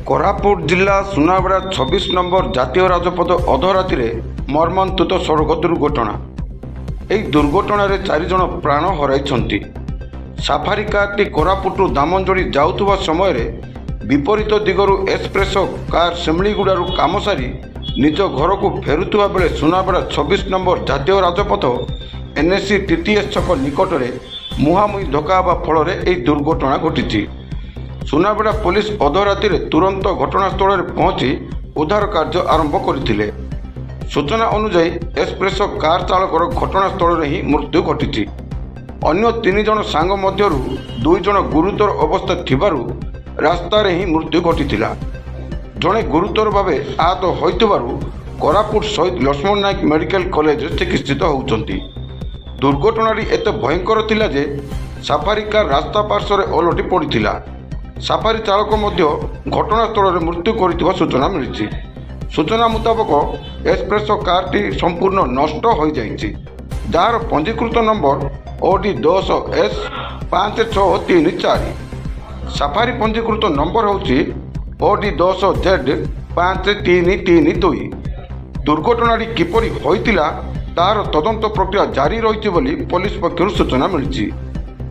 କୋରାପୁଟ ଜିଲ୍ଲା ସୁନାବେଡ଼ା 26 ନମ୍ବର ଜାତୀୟ ରାଜପଥ ଅଧରାତିରେ ମର୍ମନ୍ତୁଦ ସଡ଼କ ଦୁର୍ଘଟଣା। ଏହି ଦୁର୍ଘଟଣାରେ 4 ଜଣ ପ୍ରାଣ ହରାଇଛନ୍ତି। ସାଫାରୀ କାର୍ଟି କୋରାପୁଟରୁ ଦାମନଯୋଡ଼ି ଯାଉଥିବା ସମୟରେ ବିପରୀତ ଦିଗରୁ ଏକ୍ସପ୍ରେସୋ କାର୍ ଶିମିଳିଗୁଡ଼ାରୁ କାମ ସାରି ନିଜ ଘରକୁ ଫେରୁଥିବା ବେଳେ ସୁନାବେଡ଼ା 26 ନମ୍ବର ଜାତୀୟ ରାଜପଥ NSC TTS ଛକ ନିକଟରେ ମୁହାଁମୁହିଁ ଧକ୍କା ହେବା ଫଳରେ ଏହି ଦୁର୍ଘଟଣା ଘଟିଛି। ସୁନାବେଡ଼ା ପୋଲିସ ଅଧରାତିରେ ତୁରନ୍ତ ଘଟଣାସ୍ଥଳରେ ପହଞ୍ଚି ଉଦ୍ଧାର କାର୍ଯ୍ୟ ଆରମ୍ଭ କରିଥିଲେ। ସୂଚନା ଅନୁଯାୟୀ ଏକ୍ସପ୍ରେସୋ କାର୍ ଚାଳକର ଘଟଣାସ୍ଥଳରେ ହିଁ ମୃତ୍ୟୁ ଘଟିଛି। ଅନ୍ୟ 3 ଜଣ ସାଙ୍ଗ ମଧ୍ୟରୁ 2 ଜଣ ଗୁରୁତର ଅବସ୍ଥା ଥିବାରୁ ରାସ୍ତାରେ ହିଁ ମୃତ୍ୟୁ ଘଟିଥିଲା। ଜଣେ ଗୁରୁତର ଭାବେ ଆହତ ହୋଇଥିବାରୁ କୋରାପୁଟ ଶହୀଦ ଲକ୍ଷ୍ମଣ ନାୟକ ମେଡିକାଲ କଲେଜରେ ଚିକିତ୍ସିତ ହେଉଛନ୍ତି। ଦୁର୍ଘଟଣାଟି ଏତେ ଭୟଙ୍କର ଥିଲା ଯେ ସାଫାରୀ କାର୍ ରାସ୍ତା ପାର୍ଶ୍ୱରେ ଓଲଟି ପଡ଼ିଥିଲା। ସାଫାରୀ ଚାଳକ ମଧ୍ୟ ଘଟଣାସ୍ଥଳରେ ମୃତ୍ୟୁ କରିଥିବା ସୂଚନା ମିଳିଛି। ସୂଚନା ମୁତାବକ ଏକ୍ସପ୍ରେସୋ କାର୍ଟି ସମ୍ପୂର୍ଣ୍ଣ ନଷ୍ଟ ହୋଇଯାଇଛି, ଯାହାର ପଞ୍ଜୀକୃତ ନମ୍ବର OD 10S 5634। ସାଫାରୀ ପଞ୍ଜୀକୃତ ନମ୍ବର ହେଉଛି OD 10Z 5332। ଦୁର୍ଘଟଣାଟି କିପରି ହୋଇଥିଲା ତାହାର ତଦନ୍ତ ପ୍ରକ୍ରିୟା ଜାରି ରହିଛି ବୋଲି ପୋଲିସ ପକ୍ଷରୁ ସୂଚନା ମିଳିଛି।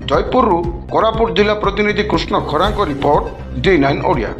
ଜୟପୁରରୁ କୋରାପୁଟ ଜିଲ୍ଲା ପ୍ରତିନିଧି କୃଷ୍ଣ ଖରାଙ୍କ ରିପୋର୍ଟ D9 ଓଡ଼ିଆ।